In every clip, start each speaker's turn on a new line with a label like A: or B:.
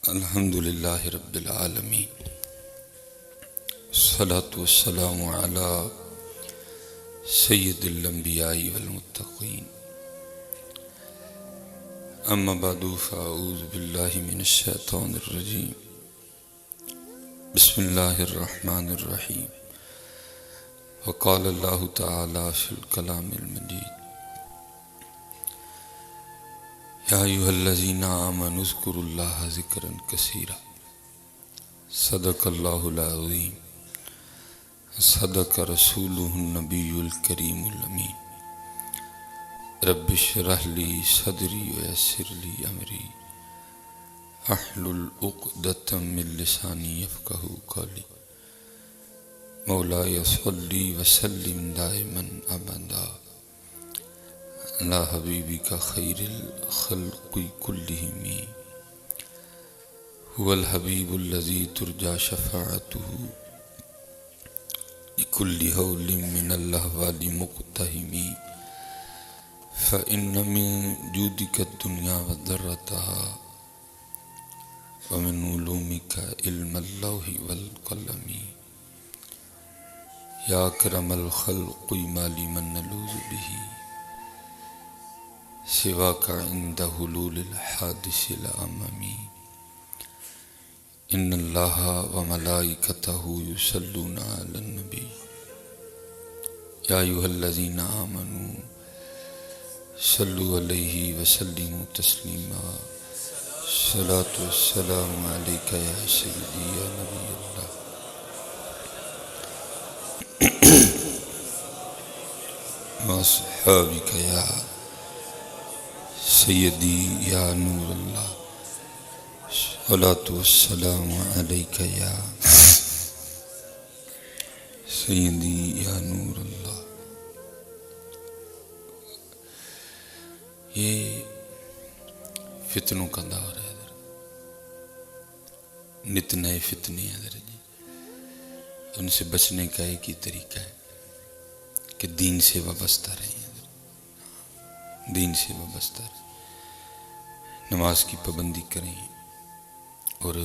A: الحمد للہ رب العالمین، الصلاة والسلام علی سید الانبیاء والمتقین، اما بعد فاعوذ باللہ من الشیطان الرجیم، بسم اللہ الرحمن الرحیم۔ وقال اللہ تعالی فی الکلام المجید، یا ایھا الذین آمنوا اذکروا اللہ ذکرا کثیرا۔ صدق اللہ العظیم، صدق رسولہ النبی الکریم الامین۔ رب اشرح لی صدری ویسر لی امری، احلل عقدۃ من لسانی یفقہوا قولی۔ مولاي صلی وسلم دائما ابدا علی حبیبک خیر الخلق کلہم، هو الحبیب الذی ترجى شفاعته لكل هول من الاحوال مقتحم، فإن من جودك الدنيا وضرتها، ومن علومك علم اللوح والقلم، یا اکرم الخلق ما لمن نلوذ به سواک عند حلول الحادث الامم، ان اللہ وملائکتہ یصلون علی النبی، یا ایھا الذین آمنوا صلوا علیہ وسلموا تسلیما۔ الصلاۃ والسلام علیک یا سیدی یا نبی اللہ، واصحابک یا سیدی یا نور اللہ، الصلاۃ والسلام علیک یا سیدی یا نور اللہ۔ یہ فتنوں کا دور ہے، نت نئے فتنے ہیں جی، ان سے بچنے کا ایک ہی طریقہ ہے کہ دین سے وابستہ رہیں، دین سے وابستہ رہیں، نماز کی پابندی کریں اور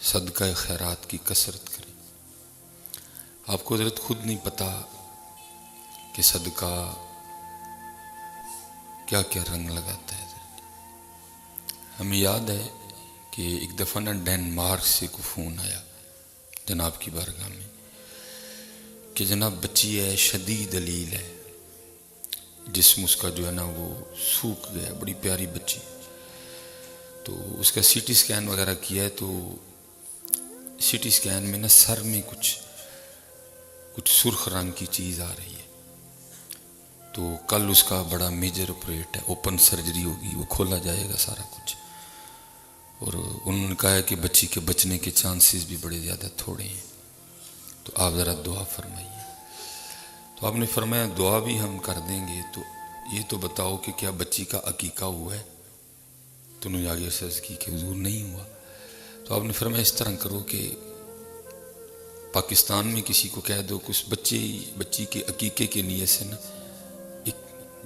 A: صدقہ خیرات کی کثرت کریں۔ آپ کو حضرت خود نہیں پتا کہ صدقہ کیا کیا رنگ لگاتا ہے حضرت۔ ہمیں یاد ہے کہ ایک دفعہ نا ڈینمارک سے کو فون آیا جناب کی بارگاہ میں کہ جناب بچی ہے، شدید دلیل ہے، جسم اس کا جو ہے نا وہ سوکھ گیا، بڑی پیاری بچی، تو اس کا سی ٹی سکین وغیرہ کیا ہے، تو سی ٹی سکین میں نا سر میں کچھ سرخ رنگ کی چیز آ رہی ہے، تو کل اس کا بڑا میجر آپریٹ ہے، اوپن سرجری ہوگی، وہ کھولا جائے گا سارا کچھ، اور انہوں نے کہا ہے کہ بچی کے بچنے کے چانسز بھی بڑے زیادہ تھوڑے ہیں، تو آپ ذرا دعا فرمائیے۔ تو آپ نے فرمایا دعا بھی ہم کر دیں گے، تو یہ تو بتاؤ کہ کیا بچی کا عقیقہ ہوا ہے؟ تو انہوں نے آگے عرض کی کہ حضور نہیں ہوا۔ تو آپ نے فرمایا اس طرح کرو کہ پاکستان میں کسی کو کہہ دو کہ اس بچی کے عقیقے کے نیت سے نا ایک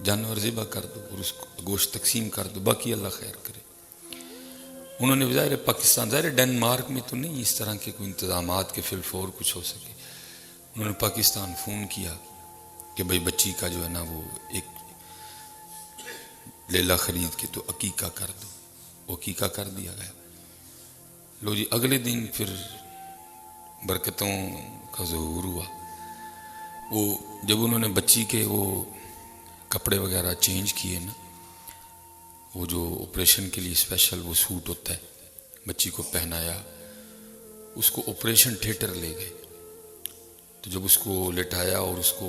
A: جانور ذبح کر دو اور اس کو گوشت تقسیم کر دو، باقی اللہ خیر کرے۔ انہوں نے ظاہر پاکستان، ظاہر ڈینمارک میں تو نہیں اس طرح کے کوئی انتظامات کے فی الفور کچھ ہو سکے، انہوں نے پاکستان فون کیا کہ بھئی بچی کا جو ہے نا وہ ایک لیلہ خرید کے تو عقیقہ کر دو، وہ عقیقہ کر دیا گیا۔ لو جی اگلے دن پھر برکتوں کا ظہور ہوا، وہ جب انہوں نے بچی کے وہ کپڑے وغیرہ چینج کیے نا، وہ جو آپریشن کے لیے اسپیشل وہ سوٹ ہوتا ہے، بچی کو پہنایا، اس کو آپریشن تھیٹر لے گئے، تو جب اس کو لٹایا اور اس کو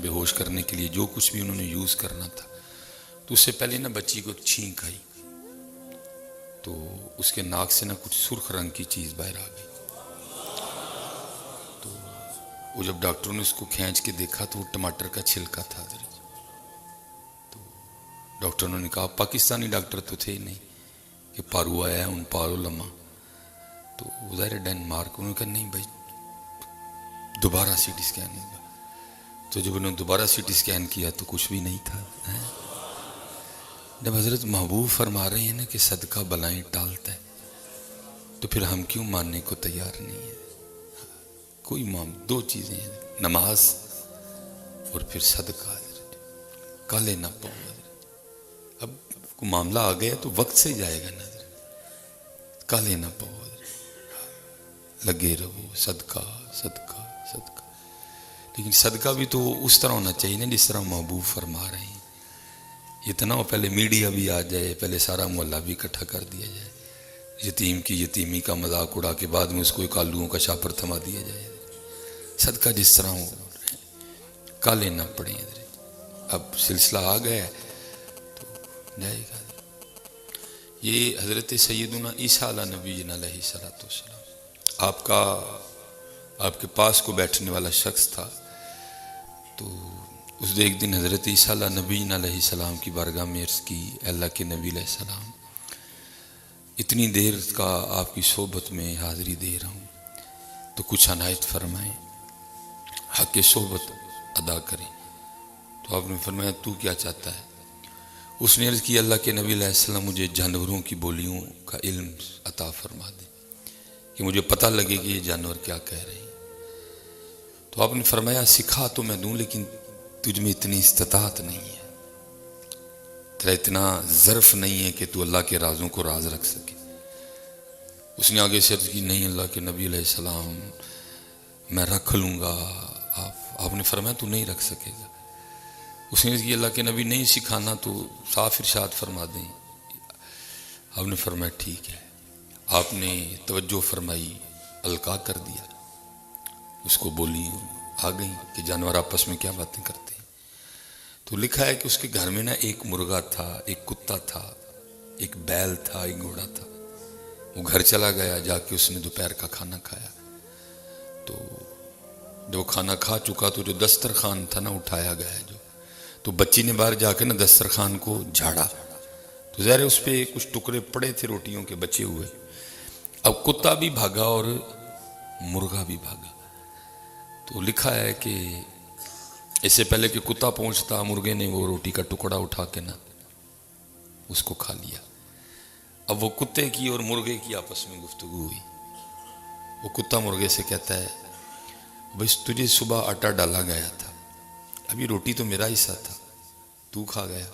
A: بے ہوش کرنے کے لیے جو کچھ بھی انہوں نے یوز کرنا تھا، تو اس سے پہلے نا بچی کو ایک چھینک آئی، تو اس کے ناک سے نا کچھ سرخ رنگ کی چیز باہر آ گئی، تو وہ جب ڈاکٹروں نے اس کو کھینچ کے دیکھا تو وہ ٹماٹر کا چھلکا تھا حضرت۔ تو ڈاکٹروں نے کہا، پاکستانی ڈاکٹر تو تھے ہی نہیں کہ پارو آیا ہے ان پارو لمحہ، تو ظاہر ڈینمارک، انہوں نے کہا نہیں بھائی دوبارہ سی ٹی سکین ہوگا، تو جب انہوں نے دوبارہ سی ٹی سکین کیا تو کچھ بھی نہیں تھا، جب حضرت محبوب فرما رہے ہیں نا کہ صدقہ بلائیں ٹالتا ہے، تو پھر ہم کیوں ماننے کو تیار نہیں ہے؟ کوئی دو چیزیں ہیں، نماز اور پھر صدقہ۔ کالے نہ پاؤ، اب کوئی معاملہ آ گیا تو وقت سے جائے گا نا، کالے نہ پاؤ، لگے رہو، صدقہ صدقہ صدقہ۔ لیکن صدقہ بھی تو اس طرح ہونا چاہیے نا جس طرح محبوب فرما رہے ہیں۔ اتنا پہلے میڈیا بھی آ جائے، پہلے سارا محلہ بھی اکٹھا کر دیا جائے، یتیم کی یتیمی کا مذاق اڑا کے بعد میں اس کو ایک آلوؤں کا شاپر تھما دیا جائے۔ صدقہ جس طرح ہو، کالے نہ پڑیں۔ اب سلسلہ آ گیا ہے تو جائے گا۔ یہ حضرت سیدنا عیسیٰ علیہ نبی علیہ السلام، آپ کے پاس کو بیٹھنے والا شخص تھا، تو اس نے ایک دن حضرت عیسیٰ علیہ نبی علیہ السلام کی بارگاہ میں عرض کی، اللہ کے نبی علیہ السلام، اتنی دیر کا آپ کی صحبت میں حاضری دے رہا ہوں، تو کچھ عنایت فرمائیں، حق صحبت ادا کریں۔ تو آپ نے فرمایا تو کیا چاہتا ہے؟ اس نے عرض کی، اللہ کے نبی علیہ السلام مجھے جانوروں کی بولیوں کا علم عطا فرما دیں کہ مجھے پتہ لگے کہ یہ جانور کیا کہہ رہے ہیں۔ تو آپ نے فرمایا سکھا تو میں دوں، لیکن تجھ میں اتنی استطاعت نہیں ہے، تیرا اتنا ظرف نہیں ہے کہ تو اللہ کے رازوں کو راز رکھ سکے۔ اس نے آگے سے عرض کی، نہیں اللہ کے نبی علیہ السلام میں رکھ لوں گا۔ آپ نے فرمایا تو نہیں رکھ سکے گا۔ اس نے عرض کی، اللہ کے نبی نہیں سکھانا تو صاف ارشاد فرما دیں۔ آپ نے فرمایا ٹھیک ہے۔ آپ نے توجہ فرمائی، القاء کر دیا، اس کو بولی آ گئی کہ جانور آپس میں کیا باتیں کرتے ہیں۔ تو لکھا ہے کہ اس کے گھر میں نا ایک مرغا تھا، ایک کتا تھا، ایک بیل تھا، ایک گھوڑا تھا۔ وہ گھر چلا گیا، جا کے اس نے دوپہر کا کھانا کھایا۔ تو جو کھانا کھا چکا تو جو دسترخوان تھا نا اٹھایا گیا، تو بچی نے باہر جا کے نا دسترخوان کو جھاڑا، تو ظاہر اس پہ کچھ ٹکڑے پڑے تھے روٹیوں کے بچے ہوئے۔ اب کتا بھی بھاگا اور مرغا بھی بھاگا۔ تو لکھا ہے کہ اس سے پہلے کہ کتا پہنچتا، مرغے نے وہ روٹی کا ٹکڑا اٹھا کے نا اس کو کھا لیا۔ اب وہ کتے کی اور مرغے کی آپس میں گفتگو ہوئی۔ وہ کتا مرغے سے کہتا ہے، بس تجھے صبح آٹا ڈالا گیا تھا، ابھی روٹی تو میرا حصہ تھا، تو کھا گیا۔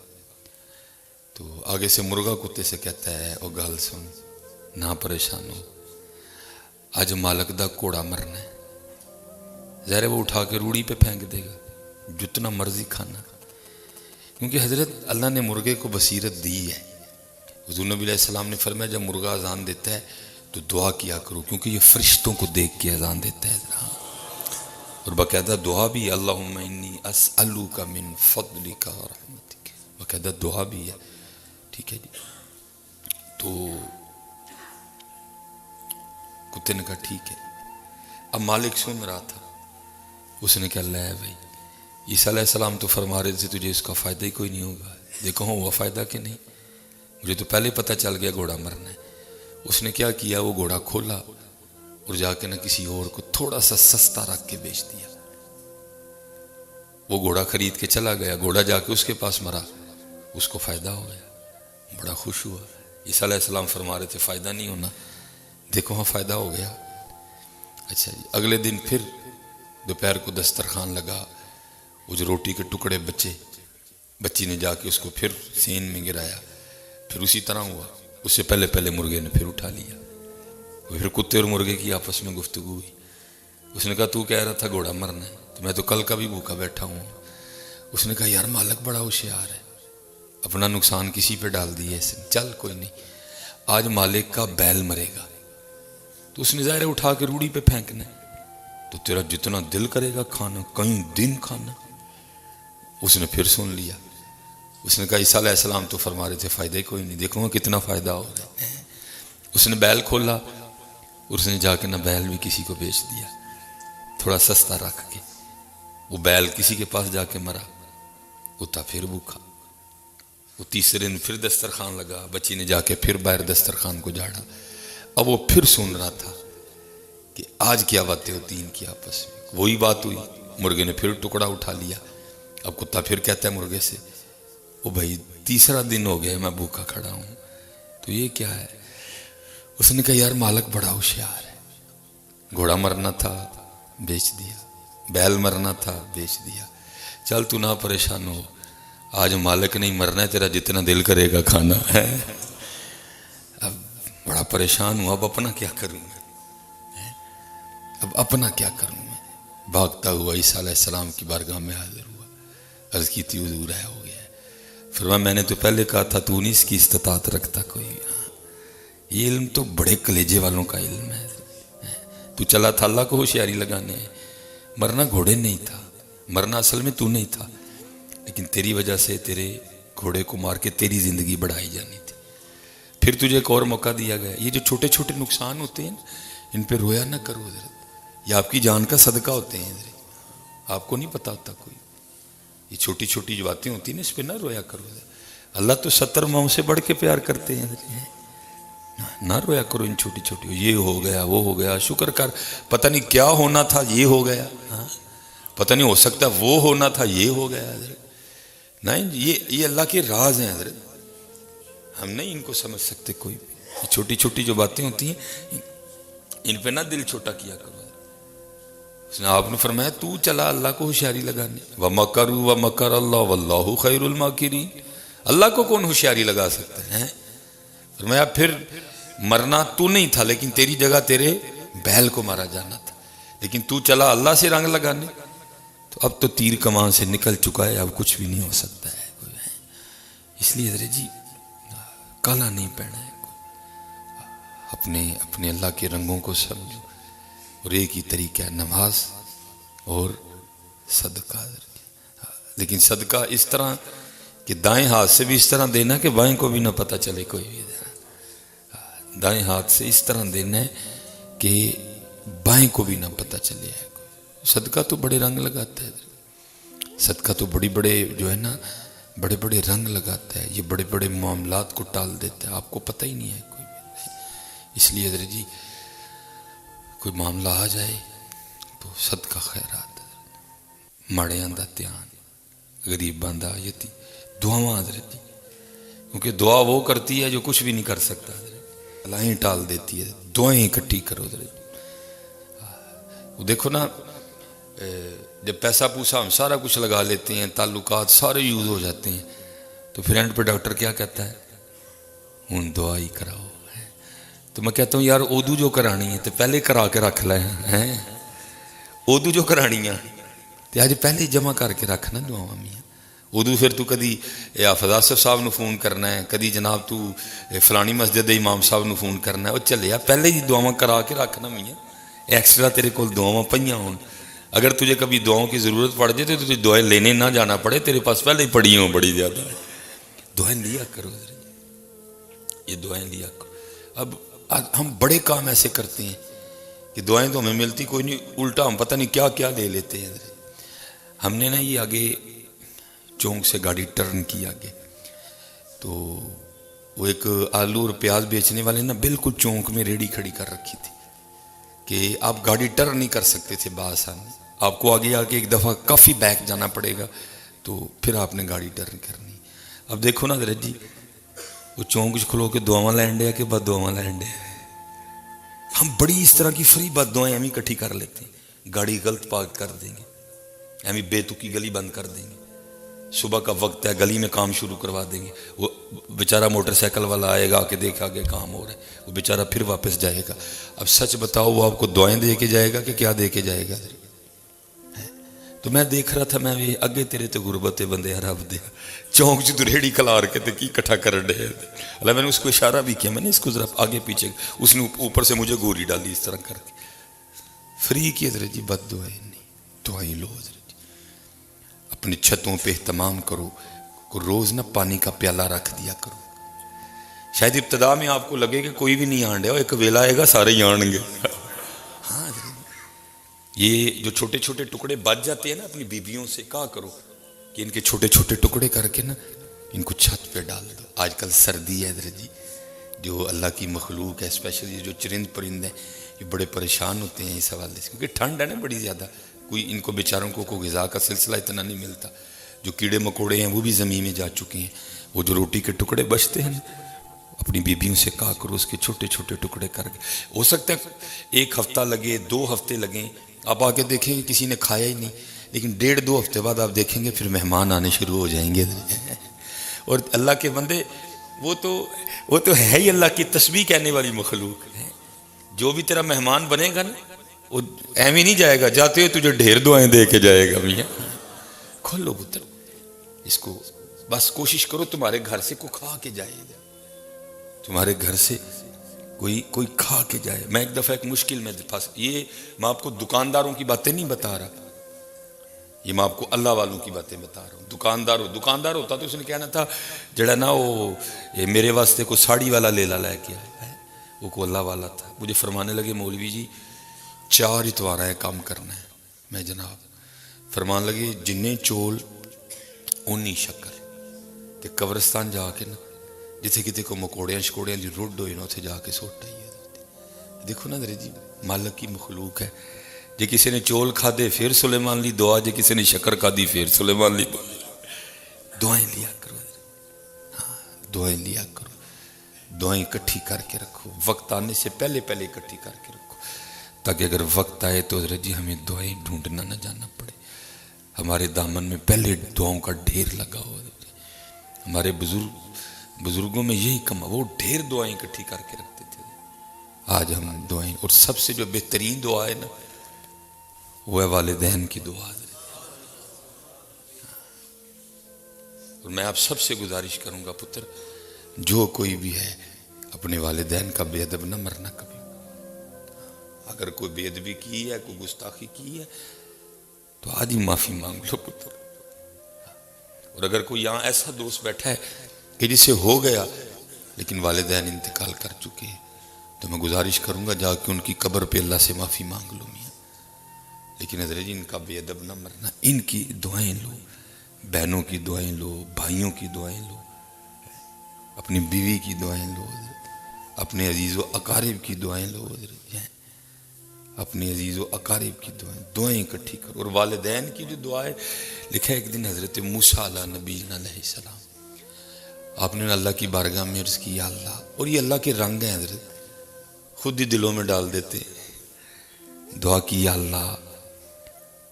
A: تو آگے سے مرغا کتے سے کہتا ہے، او گل سن، نہ پریشان ہو، آج مالک دا کوڑا مرنا ہے۔ ظاہر وہ اٹھا کے روڑی پہ پھینک دے گا، جتنا مرضی کھانا، کیونکہ حضرت اللہ نے مرغے کو بصیرت دی ہے۔ حضور نبی علیہ السلام نے فرمایا جب مرغا اذان دیتا ہے تو دعا کیا کرو، کیونکہ یہ فرشتوں کو دیکھ کے اذان دیتا ہے۔ اور باقاعدہ دعا بھی، اللہم انی اسألوک من فضلک و رحمتک، باقاعدہ دعا بھی ہے، ٹھیک ہے جی۔ تو کتے نے کہا ٹھیک ہے۔ اب مالک سن رہا تھا، اس نے کہا لے بھائی، عیسیٰ علیہ السلام تو فرما رہے تھے تجھے اس کا فائدہ ہی کوئی نہیں ہوگا، دیکھو ہوا فائدہ کہ نہیں، مجھے تو پہلے پتہ چل گیا گھوڑا مرنا ہے۔ اس نے کیا کیا، وہ گھوڑا کھولا اور جا کے نہ کسی اور کو تھوڑا سا سستا رکھ کے بیچ دیا۔ وہ گھوڑا خرید کے چلا گیا، گھوڑا جا کے اس کے پاس مرا، اس کو فائدہ ہو گیا، بڑا خوش ہوا۔ عیسیٰ علیہ السلام فرما رہے تھے فائدہ نہیں ہونا، دیکھو ہاں فائدہ ہو گیا۔ اچھا جی، اگلے دن پھر دوپہر کو دسترخوان لگا، وہ جو روٹی کے ٹکڑے بچے، بچی نے جا کے اس کو پھر سین میں گرایا، پھر اسی طرح ہوا۔ اس سے پہلے مرغے نے پھر اٹھا لیا۔ پھر کتے اور مرغے کی آپس میں گفتگو ہوئی۔ اس نے کہا تو کہہ رہا تھا گھوڑا مرنا ہے، تو میں تو کل کا بھی بھوکا بیٹھا ہوں۔ اس نے کہا یار مالک بڑا ہوشیار ہے، اپنا نقصان کسی پہ ڈال دیے اس نے، چل کوئی نہیں، آج مالک کا بیل مرے گا، تو اس نے ظاہر اٹھا کے روڑی پہ پھینکنا ہے، تو تیرا جتنا دل کرے گا کھانا، کئی دن کھانا۔ اس نے پھر سن لیا۔ اس نے کہا عیسیٰ علیہ السلام تو فرما رہے تھے فائدہ ہی کوئی نہیں، دیکھو کتنا فائدہ ہو رہا ہے۔ اس نے بیل کھولا، اس نے جا کے نہ بیل بھی کسی کو بیچ دیا تھوڑا سستا رکھ کے۔ وہ بیل کسی کے پاس جا کے مرا، کتا پھر بھوکا۔ وہ تیسرے دن پھر دسترخوان لگا، بچی نے جا کے پھر باہر دسترخوان کو جھاڑا۔ اب وہ پھر سن رہا تھا کہ آج کیا باتیں ہوتی ان کی آپس میں، وہی بات ہوئی۔ مرغے نے پھر ٹکڑا اٹھا لیا۔ اب کتا پھر کہتا ہے مرغے سے وہ بھائی تیسرا دن ہو گیا میں بھوکا کھڑا ہوں، تو یہ کیا ہے؟ اس نے کہا یار مالک بڑا ہوشیار ہے، گھوڑا مرنا تھا بیچ دیا، بیل مرنا تھا بیچ دیا، چل تو نہ پریشان ہو، آج مالک نہیں مرنا ہے، تیرا جتنا دل کرے گا کھانا ہے۔ اب بڑا پریشان ہوں، اب اپنا کیا کروں میں، اب اپنا کیا کروں میں؟ بھاگتا ہوا عیسیٰ علیہ السلام کی بارگاہ میں حاضر ہوا، عرض کی تھی حضور ہے ہو گیا ہے۔ فرمایا میں نے تو پہلے کہا تھا تو نہیں اس کی استطاعت رکھتا کوئی، یہ علم تو بڑے کلیجے والوں کا علم ہے، تو چلا تھا اللہ کو ہوشیاری لگانے، مرنا گھوڑے نہیں تھا، مرنا اصل میں تو نہیں تھا، لیکن تیری وجہ سے تیرے گھوڑے کو مار کے تیری زندگی بڑھائی جانی تھی۔ پھر تجھے ایک اور موقع دیا گیا، یہ جو چھوٹے چھوٹے نقصان ہوتے ہیں ان پہ رویا نہ کرو حضرت، یہ آپ کی جان کا صدقہ ہوتے ہیں حضرت، آپ کو نہیں پتا ہوتا کوئی، یہ چھوٹی چھوٹی جو باتیں ہوتی ہیں نا اس پہ نہ رویا کرو حضرت، اللہ تو 70 ماؤں سے بڑھ کے پیار کرتے ہیں حضرت، نہ رویا کرو ان چھوٹی چھوٹی، یہ ہو گیا وہ ہو گیا، شکر کر، پتہ نہیں کیا ہونا تھا یہ ہو گیا، پتہ نہیں ہو سکتا وہ ہونا تھا یہ ہو گیا حضرت، نہیں یہ اللہ کے راز ہیں حضرت، ہم نہیں ان کو سمجھ سکتے کوئی، یہ چھوٹی چھوٹی جو باتیں ہوتی ہیں ان پہ نہ دل چھوٹا کیا کرو۔ اس نے آپ نے فرمایا تو چلا اللہ کو ہوشیاری لگانے، وَمَكَرُوا وَمَكَرَ اللَّهُ وَاللَّهُ خَيْرُ الْمَاكِرِينَ، اللہ کو کون ہوشیاری لگا سکتا ہے؟ فرمایا پھر مرنا تو نہیں تھا لیکن تیری جگہ تیرے بیل کو مارا جانا تھا، لیکن تو چلا اللہ سے رنگ لگانے، تو اب تو تیر کمان سے نکل چکا ہے، اب کچھ بھی نہیں ہو سکتا ہے کوئی، اس لیے حضرت جی کالا نہیں پہنا ہے، اپنے اللہ کے رنگوں کو سمجھو، اور ایک ہی طریقہ ہے نماز اور صدقہ، لیکن صدقہ اس طرح کہ دائیں ہاتھ سے بھی اس طرح دینا کہ بائیں کو بھی نہ پتہ چلے کوئی بھی، دائیں ہاتھ سے اس طرح دینا ہے کہ بائیں کو بھی نہ پتہ چلے۔ صدقہ تو بڑے رنگ لگاتا ہے، صدقہ تو بڑے جو ہے نا بڑے بڑے رنگ لگاتا ہے، یہ بڑے بڑے معاملات کو ٹال دیتا ہے، آپ کو پتہ ہی نہیں ہے کوئی بھی۔ اس لیے حضرت جی کوئی معاملہ آ جائے تو صدقہ خیرات، ماڑیاں دا دھیان، غریباں دا یتی دعاواں حضرت جی، کیونکہ دعا وہ کرتی ہے جو کچھ بھی نہیں کر سکتا حضرت، بلائیں ٹال دیتی ہے، دعائیں اکٹھی کرو حضرت۔ وہ دیکھو نا جب پیسہ پوسا ہم سارا کچھ لگا لیتے ہیں، تعلقات سارے یوز ہو جاتے ہیں، تو پھر اینڈ پہ ڈاکٹر کیا کہتا ہے؟ ہوں دعا ہی کراؤ، تو میں کہتا ہوں یار اردو جو کرانی ہے تو پہلے کرا کے رکھ لیں، اردو جو کرانی ہے تو آج پہلے جمع کر کے رکھنا دعاواں میاں، اردو پھر تو کدی حافظ آصف صاحب نو فون کرنا ہے، کدی جناب تو فلانی مسجد دے امام صاحب نو فون کرنا ہے، وہ چلے پہلے ہی دعاواں کرا کے رکھنا میاں، ایکسٹرا تیرے کول دعاواں پئیاں ہون، اگر تجھے کبھی دعاؤں کی ضرورت پڑ جائے تو تجھے دعائیں لینے نہ جانا پڑے، تیرے پاس پہلے ہی پڑی ہوں بڑی زیادہ، دعائیں لیا کرو، یہ دعائیں لیا کرو۔ اب ہم بڑے کام ایسے کرتے ہیں کہ دعائیں تو ہمیں ملتی کوئی نہیں، الٹا ہم پتہ نہیں کیا کیا لے لیتے ہیں۔ ہم نے نا یہ آگے چونک سے گاڑی ٹرن کی آگے، تو وہ ایک آلو اور پیاز بیچنے والے نا بالکل چونک میں ریڑھی کھڑی کر رکھی تھی کہ آپ گاڑی ٹرن نہیں کر سکتے تھے بآسانی، آپ کو آگے آ کے ایک دفعہ کافی بیک جانا پڑے گا تو پھر آپ نے گاڑی ٹرن کرنی۔ اب دیکھو نا حضرت جی وہ چونک کھلو کے دعاواں لین دیا کہ بد دعاواں لین دیا، ہم بڑی اس طرح کی فری بد دعائیں ہم اکٹھی کر لیتے ہیں، گاڑی غلط پارک کر دیں گے، ہم بے تکی گلی بند کر دیں گے، صبح کا وقت ہے گلی میں کام شروع کروا دیں گے، وہ بیچارہ موٹر سائیکل والا آئے گا کہ دیکھا کہ کام ہو رہا ہے، وہ بیچارہ پھر واپس جائے گا۔ اب سچ بتاؤ وہ آپ کو دعائیں دے کے جائے گا کہ کیا دے کے جائے گا؟ تو میں دیکھ رہا تھا، میں بھی اگے تیرے تے غربت بندے رب دیا چونک تو ریڑھی کھلار کے تے کی کٹھا کر رہے، اللہ میں نے اس کو اشارہ بھی کیا، میں نے اس کو ذرا آگے پیچھے، اس نے اوپر سے مجھے گوری ڈالی اس طرح کر کے، فری کی حضرت جی بد دعائیں نہیں، دعائیں لو حضرت جی، اپنی چھتوں پہ اہتمام کرو، روز نہ پانی کا پیالہ رکھ دیا کرو، شاید ابتدا میں آپ کو لگے کہ کوئی بھی نہیں آن ڈیا، ایک ویلا آئے گا سارے ہی آن گے۔ ہاں یہ جو چھوٹے چھوٹے ٹکڑے بچ جاتے ہیں نا اپنی بیویوں سے، کہا کرو کہ ان کے چھوٹے چھوٹے ٹکڑے کر کے نا ان کو چھت پہ ڈال دو۔ آج کل سردی ہے حضرت جی، جو اللہ کی مخلوق ہے اسپیشلی جو چرند پرند ہیں یہ بڑے پریشان ہوتے ہیں اس حوالے سے، کیونکہ ٹھنڈ ہے نا بڑی زیادہ، کوئی ان کو بیچاروں کو کوئی غذا کا سلسلہ اتنا نہیں ملتا، جو کیڑے مکوڑے ہیں وہ بھی زمین میں جا چکے ہیں. وہ جو روٹی کے ٹکڑے بچتے ہیں اپنی بیبیوں سے کہا کرو اس کے چھوٹے چھوٹے ٹکڑے کر کے. ہو سکتا ہے 1 ہفتہ لگے 2 ہفتے لگیں, آپ آ کے دیکھیں گے کسی نے کھایا ہی نہیں, لیکن 1.5-2 ہفتے بعد آپ دیکھیں گے پھر مہمان آنے شروع ہو جائیں گے. اور اللہ کے بندے وہ تو ہے ہی اللہ کی تسبیح کہنے والی مخلوق ہے. جو بھی تیرا مہمان بنے گا نا وہ ایویں نہیں جائے گا, جاتے ہوئے تجھے ڈھیر دعائیں دے کے جائے گا. میاں کھولو پتر اس کو, بس کوشش کرو تمہارے گھر سے کوئی کھا کے جائے گا, تمہارے گھر سے کوئی کھا کے جائے. میں ایک دفعہ ایک مشکل میں پھنس, یہ میں آپ کو دکانداروں کی باتیں نہیں بتا رہا, یہ میں آپ کو اللہ والوں کی باتیں بتا رہا ہوں. دکاندار ہوتا تو اس نے کہنا تھا جڑا نا وہ میرے واسطے کوئی ساڑی والا لیلا لے کے آیا, وہ کو اللہ والا تھا. مجھے فرمانے لگے مولوی جی 4 اتوار ہے کام کرنا ہے. میں جناب فرمان لگے جنہیں چول اونی شکر, تے قبرستان جا کے نا جتھے کتے کو مکوڑیاں شکوڑیاں دی روڈ ہوئی نا اتھے جا کے سوٹ آئی ہے. دیکھو نا درے جی مالک کی مخلوق ہے. جے کسی نے چول کھا دے پھر سلیمان لی دعا, جے کسی نے شکر کھا دی پھر سلیمان لی دعا. دعائیں لیا کرو, ہاں دعائیں لیا کرو, دعائیں اکٹھی کر کے رکھو, وقت آنے سے پہلے اکٹھی کر کے رکھو, تاکہ اگر وقت آئے تو حضرت جی ہمیں دعائیں ڈھونڈنا نہ جانا پڑے. ہمارے دامن میں پہلے دعاؤں کا ڈھیر لگا ہوا. ہمارے بزرگوں میں یہی کم, وہ ڈھیر دعائیں اکٹھی کر کے رکھتے تھے. آج ہم دعائیں, اور سب سے جو بہترین دعا ہے نا وہ ہے والدین کی دعا. اور میں آپ سب سے گزارش کروں گا پتر, جو کوئی بھی ہے اپنے والدین کا بے ادب نہ مرنا کبھی. اگر کوئی بے ادبی کی ہے, کوئی گستاخی کی ہے تو آج ہی معافی مانگ لو پتر. اور اگر کوئی یہاں ایسا دوست بیٹھا ہے کہ جسے ہو گیا لیکن والدین انتقال کر چکے ہیں, تو میں گزارش کروں گا جا کے ان کی قبر پہ اللہ سے معافی مانگ لو میاں. لیکن حضرت جی ان کا بے ادب نہ مرنا, ان کی دعائیں لو, بہنوں کی دعائیں لو, بھائیوں کی دعائیں لو, اپنی بیوی کی دعائیں لو, اپنے عزیز و اقارب کی دعائیں لو, اپنے عزیز و اقارب کی دعائیں اکٹھی کرو. اور والدین کی جو دعا ہے, لکھا ہے ایک دن حضرت موسیٰ علیہ نبی علیہ السلام آپ نے اللہ کی بارگاہ میں عرض کی, یا اللہ, اور یہ اللہ کے رنگ ہیں حضرت, خود ہی دلوں میں ڈال دیتے. دعا کی, یا اللہ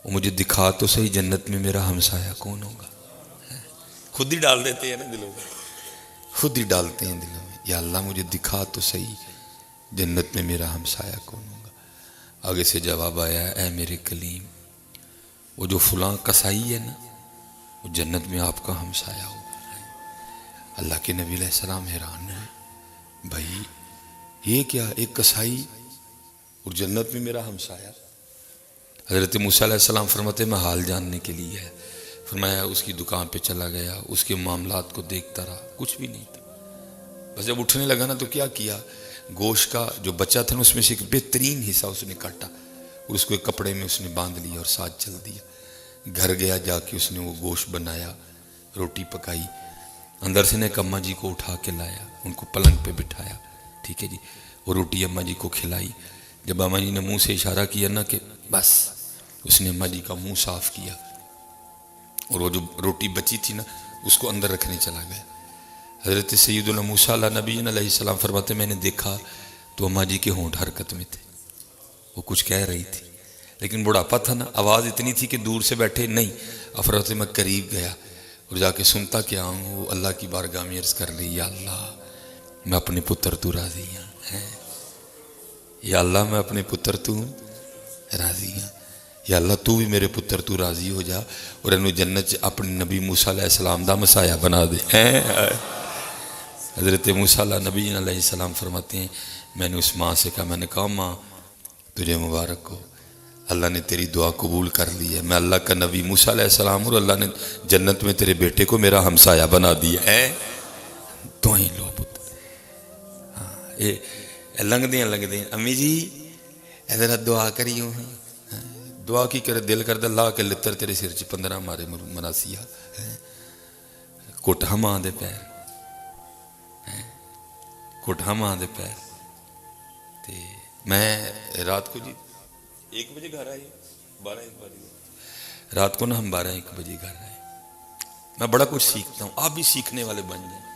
A: وہ مجھے دکھا تو صحیح جنت میں میرا ہمسایہ کون ہوگا. خود ہی ڈال دیتے ہیں نا دلوں میں, خود ہی ڈالتے ہیں دلوں میں, یا اللہ مجھے دکھا تو صحیح جنت میں میرا ہمسایہ کون ہوگا. آگے سے جواب آیا, اے میرے کلیم, وہ جو فلاں کسائی ہے نا وہ جنت میں آپ کا ہمسایہ ہوگا. اللہ کے نبی علیہ السلام حیران ہے, بھائی یہ کیا, ایک کسائی اور جنت میں میرا ہمسایہ. حضرت موسیٰ علیہ السلام فرماتے میں حال جاننے کے لیے ہے. فرمایا اس کی دکان پہ چلا گیا, اس کے معاملات کو دیکھتا رہا, کچھ بھی نہیں تھا. بس جب اٹھنے لگا نا تو کیا کیا, گوشت کا جو بچہ تھا نا اس میں سے ایک بہترین حصہ اس نے کاٹا اور اس کو ایک کپڑے میں اس نے باندھ لیا اور ساتھ چل دیا. گھر گیا, جا کے اس نے وہ گوشت بنایا, روٹی پکائی, اندر سے نے ایک اماں جی کو اٹھا کے لایا, ان کو پلنگ پہ بٹھایا, ٹھیک ہے جی, وہ روٹی اماں جی کو کھلائی. جب اماں جی نے منہ سے اشارہ کیا نا کہ بس, اس نے اماں جی کا منہ صاف کیا اور وہ جو روٹی بچی تھی نا اس کو اندر رکھنے چلا گیا. حضرت سیدنا موسیٰ علیہ نبی علیہ السلام فرماتے میں نے دیکھا تو اماں جی کے ہونٹ حرکت میں تھے, وہ کچھ کہہ رہی تھی, لیکن بڑھاپا تھا نا, آواز اتنی تھی کہ دور سے بیٹھے نہیں. افراد میں قریب گیا اور جا کے سنتا کیا ہوں, وہ اللہ کی بارگاہ میں عرض کر رہی, یا اللہ میں اپنے پتر تو راضی ہوں, یا اللہ میں اپنے پتر تو راضی ہوں, یا اللہ تو بھی میرے پتر تو راضی ہو جا اور انہوں جنت اپنے نبی موسیٰ علیہ السلام دا مسایہ بنا دے. حضرت موسیٰ علیہ نبی علیہ السلام فرماتے ہیں میں نے اس ماں سے کہا, میں نے کہا ماں تجھے مبارک ہو, اللہ نے تیری دعا قبول کر لی ہے, میں اللہ کا نبی موسیٰ علیہ السلام اور اللہ نے جنت میں تیرے بیٹے کو میرا ہمسایہ بنا دیا ہے. دعائیں لو پتر, لنگ دیں امی جی ذرا دعا کریوں, دعا کی کرے, دل کر دے اللہ کے لتر تیرے سر چ 15 مارے مناسیہ, کوٹھا ماں دے پیر, کوٹھا ماں دے پیر. تے میں رات کو جی 1 بجے گھر آئے, 12-1 بجے رات کو نا ہم 12-1 بجے گھر آئے. میں بڑا کچھ سیکھتا ہوں، آپ بھی سیکھنے والے بن جائیں،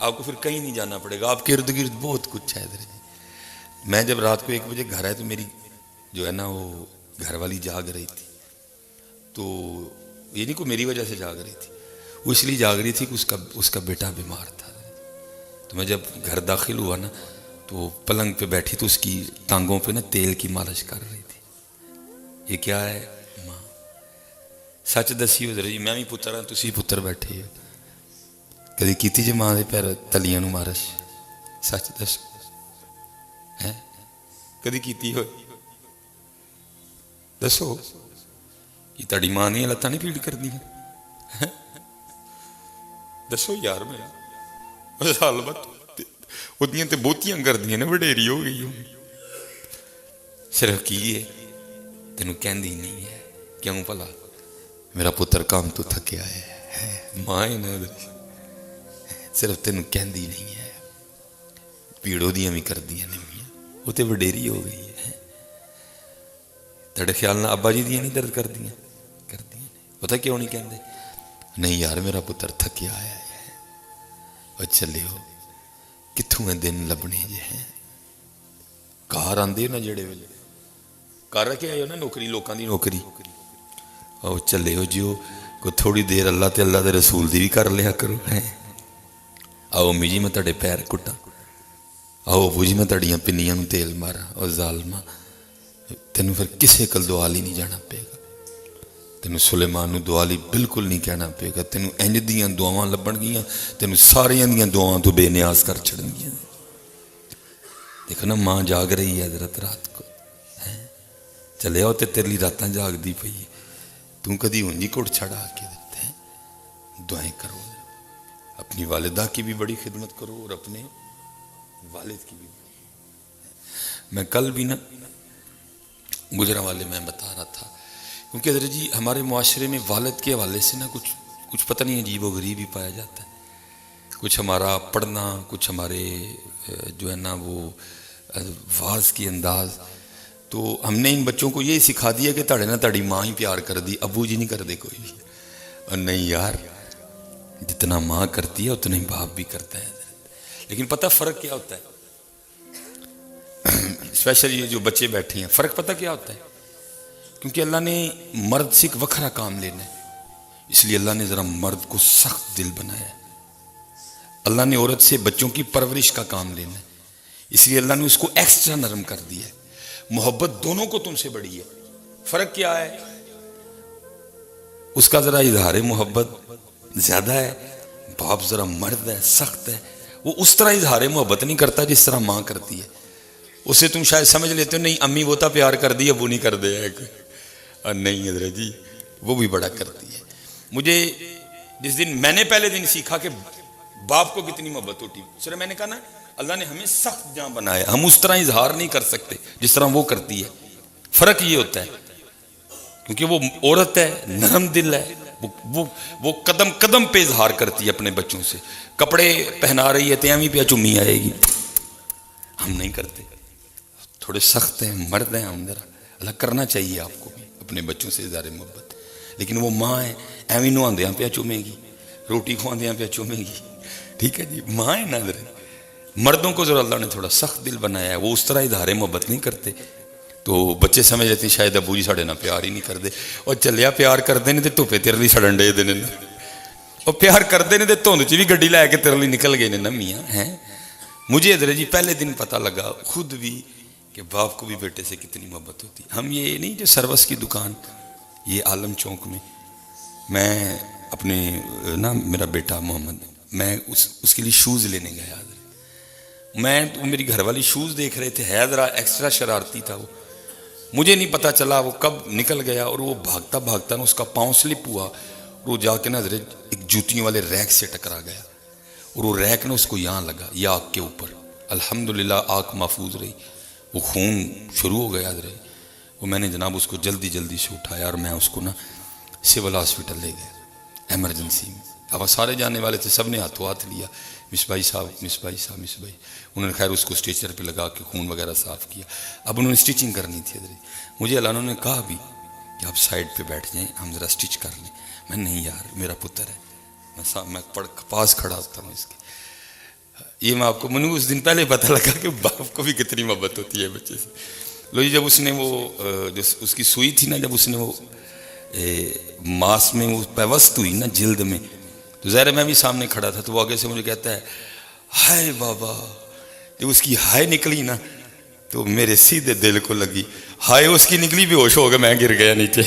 A: آپ کو پھر کہیں نہیں جانا پڑے گا، آپ کے ارد گرد بہت کچھ ہے ادھر۔ میں جب رات کو 1 بجے گھر آیا تو میری جو ہے نا وہ گھر والی جاگ رہی تھی، تو یہ نہیں کوئی میری وجہ سے جاگ رہی تھی، وہ اس لیے جاگ رہی تھی کہ اس کا بیٹا بیمار تھا۔ تو میں جب گھر داخل ہوا نا تو پلنگ پہ بیٹھی تو اس کی ٹانگوں پہ نا تیل کی مالش کر رہی تھی۔ یہ کیا ہے؟ ماں۔ سچ دسی ہو جی، میں بھی پتر ہاں، تسی پتر بیٹھے ہو، کدی کیتی جی ماں دے پیر تلیاں نو مالش؟ سچ دسو ہے کدی کیتی ہو؟ دسو یہ تاری ماں نے لتاں نہیں پیڑ کر دیا؟ دسو یار، میں سال بعد ادیاں تے بہتیاں کر دیا نا، وڈیری ہو گئی ہو، صرف کی ہے تینوں کہندی نہیں ہے، کیوں بھلا؟ میرا پتر کام تو تھکیا ہے، ماں ہے نا صرف تینوں کہندی نہیں ہے، پیڑوں دیاں بھی کر دیا نہیں، وہ تے وڈیری ہو گئی ہے۔ تیرے خیال نہ ابا جی دیاں نہیں درد کر دیا؟ پتہ کیوں نہیں کہندے؟ نہیں یار میرا پتر تھکیا آیا ہے، اور چلے ہو کتھوں ہے دن لبنے جے ہیں، کار آندے نا جڑے ویلے کار رکھے آئے ہو نا، نوکری لوکاں دی نوکری، اور چلے ہو جیو کو تھوڑی دیر اللہ تے اللہ دے رسول دی بھی کر لیا کرو ہے۔ آؤ امی جی میں تڑے پیر کٹا، آؤ ابو جی میں تڑیاں پنیاں نو تیل مارا، اور ظالمہ تینوں پھر کسے کل دعالی نہیں جانا پے گا، تینوں سلیمان نو دعالی بالکل نہیں کہنا پے گا، تینوں انج دیاں دعاواں لبن گیاں، تینوں ساریاں دیاں دعاواں تو بے نیاز کر چھڑن گیاں۔ دیکھو نا ماں جاگ رہی ہے حضرت رات کو، چلے آؤ تے تیرلی راتاں جاگ دی پئی ہے، توں کدی ہونجی کوٹ چھڑا کے دیتے ہیں۔ دعائیں کرو، اپنی والدہ کی بھی بڑی خدمت کرو اور اپنے والد کی بھی۔ میں کل بھی نا گجرا والے میں بتا رہا تھا، کیونکہ حضرت جی ہمارے معاشرے میں والد کے حوالے سے نا کچھ پتہ نہیں عجیب و غریب ہی پایا جاتا ہے، کچھ ہمارا پڑھنا، کچھ ہمارے جو ہے نا وہ واز کی انداز، تو ہم نے ان بچوں کو یہ سکھا دیا کہ تاڑے نا تاڑی ماں ہی پیار کر دی، ابو جی نہیں کر دے کوئی بھی، اور نہیں یار جتنا ماں کرتی ہے اتنا ہی باپ بھی کرتا ہے۔ لیکن پتہ فرق کیا ہوتا ہے؟ اسپیشلی یہ جو بچے بیٹھے ہیں، فرق پتہ کیا ہوتا ہے؟ کیونکہ اللہ نے مرد سے ایک وکھرا کام لینا ہے، اس لیے اللہ نے ذرا مرد کو سخت دل بنایا ہے۔ اللہ نے عورت سے بچوں کی پرورش کا کام لینا ہے، اس لیے اللہ نے اس کو ایکسٹرا نرم کر دیا ہے۔ محبت دونوں کو تم سے بڑی ہے، فرق کیا ہے؟ اس کا ذرا اظہار محبت زیادہ ہے، باپ ذرا مرد ہے، سخت ہے، وہ اس طرح اظہار محبت نہیں کرتا جس طرح ماں کرتی ہے۔ اسے تم شاید سمجھ لیتے ہو نہیں امی وہ تا پیار کر دی ہے، وہ نہیں کر دے ہے، اور نہیں حضرت جی وہ بھی بڑا کرتی ہے۔ مجھے جس دن میں نے پہلے دن سیکھا کہ باپ کو کتنی محبت ہوتی، صرف میں نے کہا نا اللہ نے ہمیں سخت جاں بنایا، ہم اس طرح اظہار نہیں کر سکتے جس طرح وہ کرتی ہے۔ فرق یہ ہوتا ہے کیونکہ وہ عورت ہے، نرم دل ہے، وہ قدم قدم پہ اظہار کرتی ہے اپنے بچوں سے، کپڑے پہنا رہی ہے تیامی پہ چمی آئے گی، ہم نہیں کرتے، تھوڑے سخت ہیں، مرد ہیں ہم، ذرا اللہ کرنا چاہیے آپ کو بھی اپنے بچوں سے اظہار محبت۔ لیکن وہ ماں ہے ایویں نہاندیاں پہ چومے گی، روٹی کھواندیاں پہ چومے گی، ٹھیک ہے جی ماں ہے نا۔ مردوں کو ذرا اللہ نے تھوڑا سخت دل بنایا ہے، وہ اس طرح اظہار محبت نہیں کرتے، تو بچے سمجھ لیتے ہیں شاید ابو جی ساڑے نہ پیار ہی نہیں کرتے، اور چلیا پیار کرتے ہیں تو دھوپے تیرے لیے سڑن ڈے دے، اور پیار کرتے ہیں تو دھند چ بھی گڈی لے کے تیرے لیے نکل گئے نا میاں ہیں۔ مجھے حضرت جی پہلے دن پتہ لگا خود بھی کہ باپ کو بھی بیٹے سے کتنی محبت ہوتی۔ ہم یہ نہیں جو سروس کی دکان، یہ عالم چوک میں اپنے نا میرا بیٹا محمد، میں اس کے لیے شوز لینے گیا، میں میری گھر والی شوز دیکھ رہے تھے، ہے ذرا ایکسٹرا شرارتی تھا وہ، مجھے نہیں پتا چلا وہ کب نکل گیا، اور وہ بھاگتا بھاگتا نا اس کا پاؤں سلپ ہوا، اور وہ جا کے نا حضرت ایک جوتیوں والے ریک سے ٹکرا گیا، اور وہ ریک نا اس کو یہاں لگا، یہ آنکھ کے اوپر، الحمدللہ آنکھ محفوظ رہی، وہ خون شروع ہو گیا حضرت۔ وہ میں نے جناب اس کو جلدی سے اٹھایا، اور میں اس کو نا سول ہاسپٹل لے گیا ایمرجنسی میں۔ اب سارے جانے والے تھے، سب نے ہاتھوں ہاتھ لیا، مس بھائی صاحب انہوں نے خیر اس کو اسٹیچر پہ لگا کے خون وغیرہ صاف کیا۔ اب انہوں نے اسٹیچنگ کرنی تھی حضرت، مجھے اللہ نے کہا بھی کہ آپ سائڈ پہ بیٹھ جائیں، ہم ذرا اسٹچ کر لیں۔ میں نہیں یار میرا پتر ہے، میں پاس کھڑا ہوتا ہوں اس کے. یہ میں آپ کو منو اس دن پہلے پتہ لگا کہ باپ کو بھی کتنی محبت ہوتی ہے بچے سے. لو جی جب اس نے وہ جو اس کی سوئی تھی نا، جب اس نے وہ ماس میں وہ پیوست ہوئی نا جلد میں، تو ظاہر میں بھی سامنے کھڑا تھا، تو وہ آگے سے مجھے کہتا ہے ہائے بابا. جب اس کی ہائے نکلی نا تو میرے سیدھے دل کو لگی. ہائے اس کی نکلی بھی ہوش ہو گیا، میں گر گیا نیچے.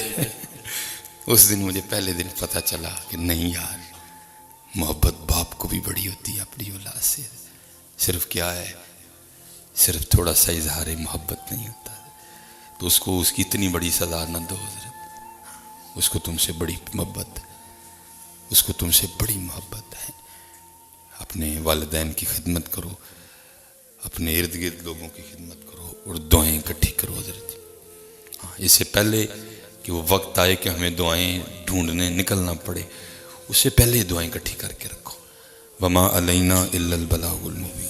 A: اس دن مجھے پہلے دن پتہ چلا کہ نہیں یار، محبت باپ کو بھی بڑی ہوتی ہے اپنی اولاد سے. صرف کیا ہے، صرف تھوڑا سا اظہار محبت نہیں ہوتا، تو اس کو اس کی اتنی بڑی سزا نہ دو حضرت. اس کو تم سے بڑی محبت، اس کو تم سے بڑی محبت ہے. اپنے والدین کی خدمت کرو، اپنے ارد گرد لوگوں کی خدمت کرو اور دعائیں اکٹھی کرو حضرت. ہاں، اس سے پہلے کہ وہ وقت آئے کہ ہمیں دعائیں ڈھونڈنے نکلنا پڑے، اس سے پہلے دعائیں اکٹھی کر کے رکھو. وما علینا الا البلاغ المبین.